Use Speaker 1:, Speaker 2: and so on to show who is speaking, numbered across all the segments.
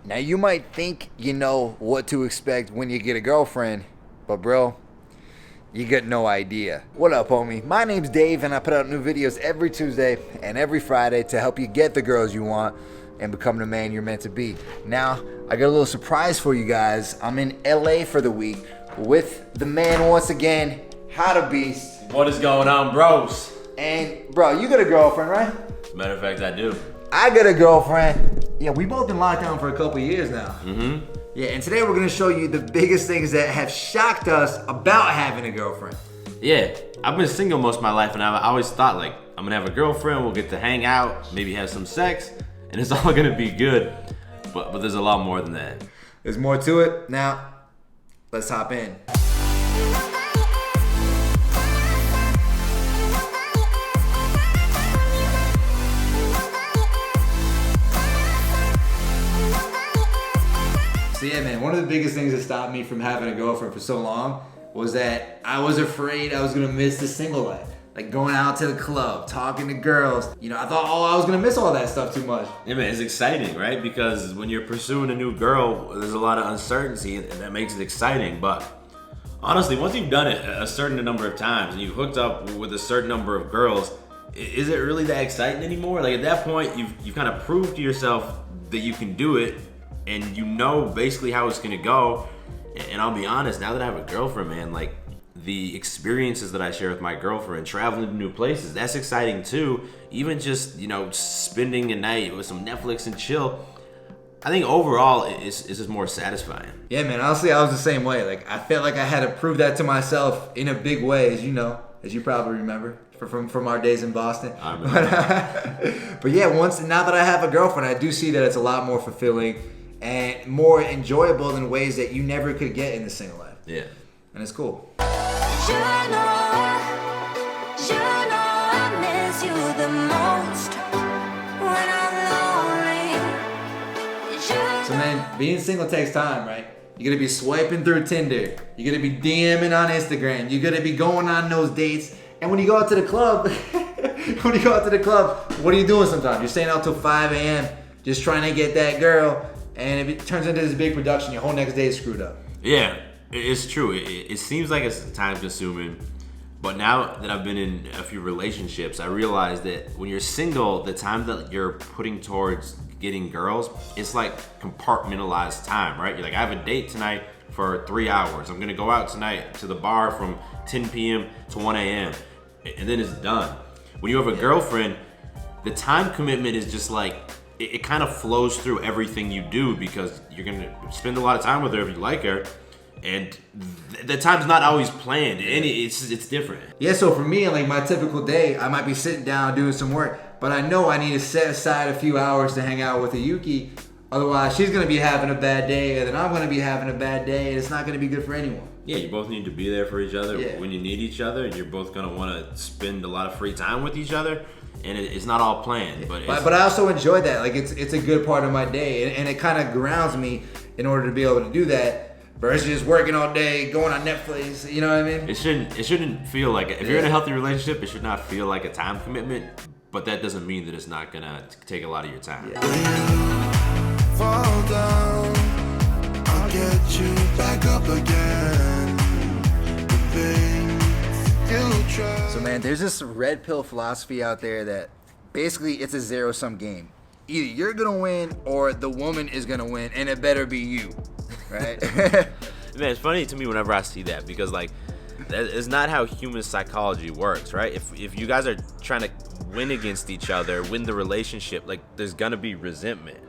Speaker 1: Now you might think you know what to expect when you get a girlfriend, but bro, you got no idea. What up, homie? My name's Dave, and I put out new videos every Tuesday and every Friday to help you get the girls you want and become the man you're meant to be. Now, I got a little surprise for you guys. I'm in LA for the week with the man once again, How to Beast.
Speaker 2: What is going on, bros?
Speaker 1: And bro, you got a girlfriend, right?
Speaker 2: Matter of fact, I do.
Speaker 1: I got a girlfriend. Yeah, we both been locked down for a couple years now.
Speaker 2: Mm-hmm.
Speaker 1: Yeah, and today we're gonna show you the biggest things that have shocked us about having a girlfriend.
Speaker 2: Yeah, I've been single most of my life, and I always thought, like, I'm gonna have a girlfriend, we'll get to hang out, maybe have some sex, and it's all gonna be good. But there's a lot more than that.
Speaker 1: There's more to it. Now, let's hop in. So yeah, man, one of the biggest things that stopped me from having a girlfriend for so long was that I was afraid I was gonna miss the single life. Like going out to the club, talking to girls. You know, I thought, I was gonna miss all that stuff too much.
Speaker 2: Yeah, man, it's exciting, right? Because when you're pursuing a new girl, there's a lot of uncertainty, and that makes it exciting. But honestly, once you've done it a certain number of times and you've hooked up with a certain number of girls, is it really that exciting anymore? Like at that point, you've kind of proved to yourself that you can do it, and you know basically how it's gonna go. And I'll be honest, now that I have a girlfriend, man, like the experiences that I share with my girlfriend, traveling to new places, that's exciting too. Even just, you know, spending a night with some Netflix and chill, I think overall it's just more satisfying.
Speaker 1: Yeah, man, honestly, I was the same way. Like I felt like I had to prove that to myself in a big way, as you know, as you probably remember from our days in Boston.
Speaker 2: I remember.
Speaker 1: But yeah, now that I have a girlfriend, I do see that it's a lot more fulfilling and more enjoyable in ways that you never could get in the single life.
Speaker 2: Yeah.
Speaker 1: And it's cool.
Speaker 3: You know I miss you the most when I'm lonely.
Speaker 1: So man, being single takes time, right? You gotta be swiping through Tinder. You gotta be DMing on Instagram. You gotta be going on those dates. And when you go out to the club, what are you doing sometimes? You're staying out till 5 a.m. just trying to get that girl. And if it turns into this big production, your whole next day is screwed up.
Speaker 2: Yeah, it's true. It seems like it's time consuming, but now that I've been in a few relationships, I realize that when you're single, the time that you're putting towards getting girls, it's like compartmentalized time, right? You're like, I have a date tonight for 3 hours. I'm gonna go out tonight to the bar from 10 p.m. to 1 a.m. and then it's done. When you have a girlfriend, the time commitment is just like, it kind of flows through everything you do because you're gonna spend a lot of time with her if you like her, and the time's not always planned, and it's different.
Speaker 1: Yeah, so for me, like my typical day, I might be sitting down doing some work, but I know I need to set aside a few hours to hang out with a Yuki. Otherwise, she's gonna be having a bad day, and then I'm gonna be having a bad day, and it's not gonna be good for anyone.
Speaker 2: Yeah, you both need to be there for each other when you need each other, and you're both gonna want to spend a lot of free time with each other. And it's not all planned, but
Speaker 1: I also enjoy that. Like it's a good part of my day, and it kind of grounds me in order to be able to do that versus just working all day, going on Netflix. You know what I mean?
Speaker 2: It shouldn't feel like if you're in a healthy relationship, it should not feel like a time commitment. But that doesn't mean that it's not gonna take a lot of your time.
Speaker 1: Yeah.
Speaker 4: When you fall down, I'll get you back up again. The things you try.
Speaker 1: So man, there's this red pill philosophy out there that basically it's a zero-sum game. Either you're gonna win or the woman is gonna win, and it better be you, right?
Speaker 2: Man, it's funny to me whenever I see that because like that is not how human psychology works, right? If you guys are trying to win against each other, win the relationship, like there's gonna be resentment.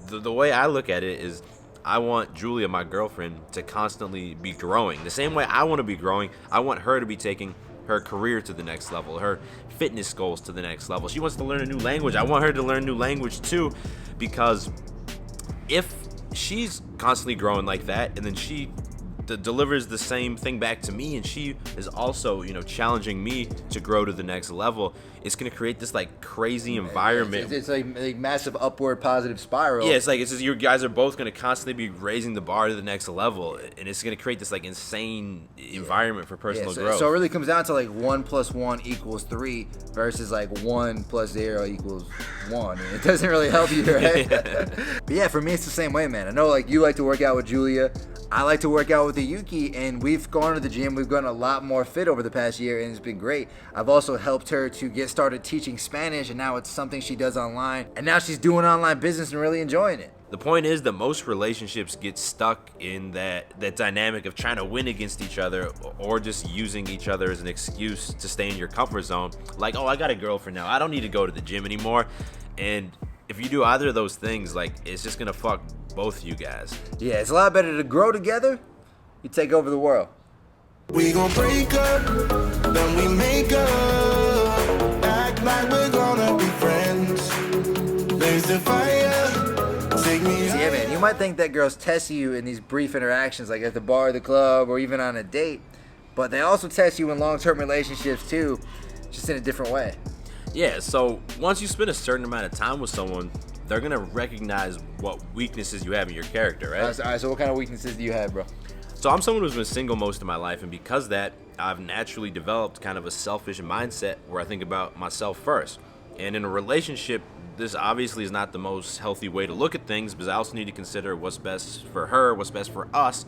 Speaker 2: The way I look at it is I want Julia, my girlfriend, to constantly be growing. The same way I want to be growing, I want her to be taking her career to the next level, her fitness goals to the next level. She wants to learn a new language. I want her to learn a new language too, because if she's constantly growing like that and then she delivers the same thing back to me, and she is also, challenging me to grow to the next level, it's gonna create this like crazy environment.
Speaker 1: It's like a massive upward positive spiral.
Speaker 2: Yeah, it's just you guys are both gonna constantly be raising the bar to the next level, and it's gonna create this like insane environment for personal growth.
Speaker 1: So it really comes down to like 1 + 1 = 3 versus like 1 + 0 = 1. It doesn't really help you, right? But yeah, for me it's the same way, man. I know like you like to work out with Julia. I like to work out with Yuki, and we've gone to the gym. We've gotten a lot more fit over the past year, and it's been great. I've also helped her to get started teaching Spanish, and now it's something she does online. And now she's doing online business and really enjoying it.
Speaker 2: The point is that most relationships get stuck in that dynamic of trying to win against each other, or just using each other as an excuse to stay in your comfort zone. Like, oh, I got a girlfriend now. I don't need to go to the gym anymore. And if you do either of those things, like, it's just gonna fuck both you guys.
Speaker 1: Yeah, it's a lot better to grow together. You take over the world.
Speaker 4: We gon' break up, then we make up. Act like we're gonna be friends. Blaze the fire, take me
Speaker 1: Yeah, man, you might think that girls test you in these brief interactions, like at the bar, the club, or even on a date, but they also test you in long-term relationships too, just in a different way.
Speaker 2: Yeah, so once you spend a certain amount of time with someone, they're gonna recognize what weaknesses you have in your character, right?
Speaker 1: All right, so what kind of weaknesses do you have, bro?
Speaker 2: So I'm someone who's been single most of my life, and because of that, I've naturally developed kind of a selfish mindset where I think about myself first. And in a relationship, this obviously is not the most healthy way to look at things, because I also need to consider what's best for her, what's best for us.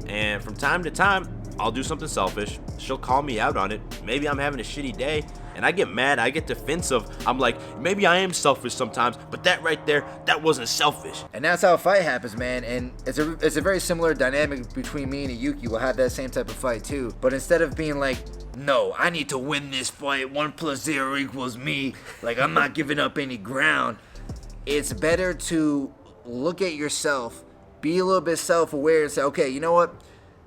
Speaker 2: And from time to time, I'll do something selfish. She'll call me out on it. Maybe I'm having a shitty day, and I get mad, I get defensive. I'm like, maybe I am selfish sometimes, but that right there, that wasn't selfish.
Speaker 1: And that's how a fight happens, man. And it's a very similar dynamic between me and Yuki. We'll have that same type of fight too. But instead of being like, no, I need to win this fight, 1 + 0 = me, like I'm not giving up any ground, it's better to look at yourself, be a little bit self-aware, and say, okay, you know what?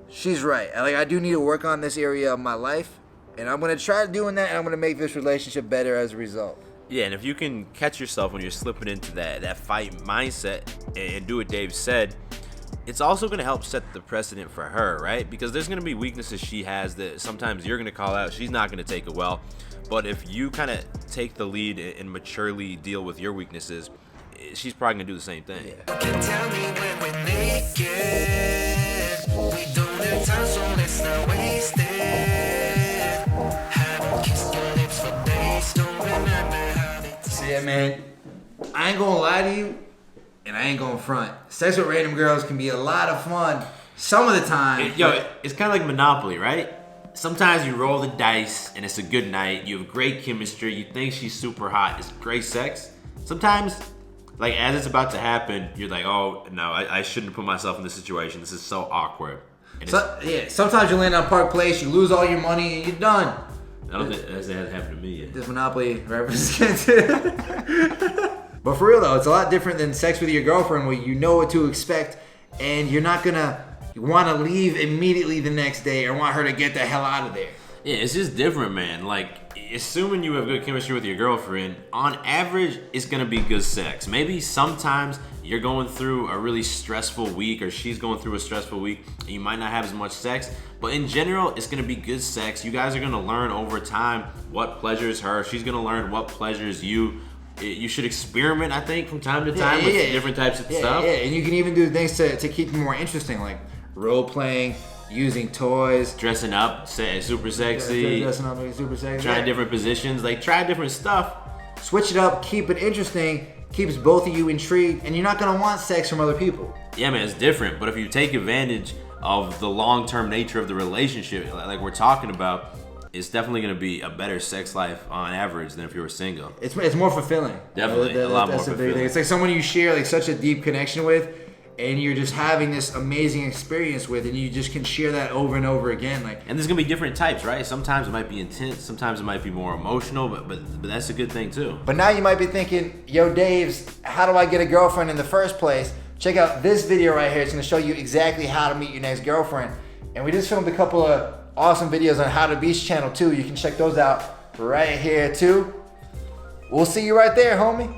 Speaker 1: She's right. Like, I do need to work on this area of my life, and I'm going to try doing that, and I'm going to make this relationship better as a result.
Speaker 2: Yeah, and if you can catch yourself when you're slipping into that fight mindset and do what Dave said, it's also going to help set the precedent for her, right? Because there's going to be weaknesses she has that sometimes you're going to call out. She's not going to take it well. But if you kind of take the lead and maturely deal with your weaknesses, she's probably going to do the same thing.
Speaker 4: You can tell me when we're naked. We don't have time, so let's not waste it. Haven't kissed your lips for days, don't remember how they taste.
Speaker 1: So yeah, man, I ain't gonna lie to you, and I ain't gonna front. Sex with random girls can be a lot of fun some of the time.
Speaker 2: It's kind of like Monopoly, right? Sometimes you roll the dice and it's a good night. You have great chemistry. You think she's super hot. It's great sex. Sometimes, like as it's about to happen, you're like, oh no, I shouldn't put myself in this situation. This is so awkward. And
Speaker 1: yeah, sometimes you land on Park Place, you lose all your money, and you're done.
Speaker 2: I don't think that hasn't happened to me yet.
Speaker 1: This Monopoly represents But for real though, it's a lot different than sex with your girlfriend where you know what to expect and you're not gonna want to leave immediately the next day or want her to get the hell out of there.
Speaker 2: Yeah, it's just different, man. Like, assuming you have good chemistry with your girlfriend, on average, it's gonna be good sex. Maybe sometimes you're going through a really stressful week or she's going through a stressful week and you might not have as much sex, but in general, it's gonna be good sex. You guys are gonna learn over time what pleasures her. She's gonna learn what pleasures you. You should experiment, I think, from time to time with different types of stuff.
Speaker 1: Yeah, and you can even do things to keep it more interesting, like role playing, using toys,
Speaker 2: dressing up, super sexy,
Speaker 1: dressing up super sexy,
Speaker 2: trying different positions, like try different stuff.
Speaker 1: Switch it up, keep it interesting, keeps both of you intrigued, and you're not gonna want sex from other people.
Speaker 2: Yeah, man, it's different. But if you take advantage of the long-term nature of the relationship, like we're talking about, it's definitely going to be a better sex life on average than if you were single.
Speaker 1: It's more fulfilling.
Speaker 2: Definitely, a lot more fulfilling.
Speaker 1: It's like someone you share like such a deep connection with, and you're just having this amazing experience with, and you just can share that over and over again. Like,
Speaker 2: and there's gonna be different types, right? Sometimes it might be intense, sometimes it might be more emotional, but that's a good thing too.
Speaker 1: But now you might be thinking, yo, Dave's, how do I get a girlfriend in the first place? Check out this video right here. It's gonna show you exactly how to meet your next girlfriend. And we just filmed a couple of awesome videos on How to Beach channel too. You can check those out right here too. We'll see you right there, homie.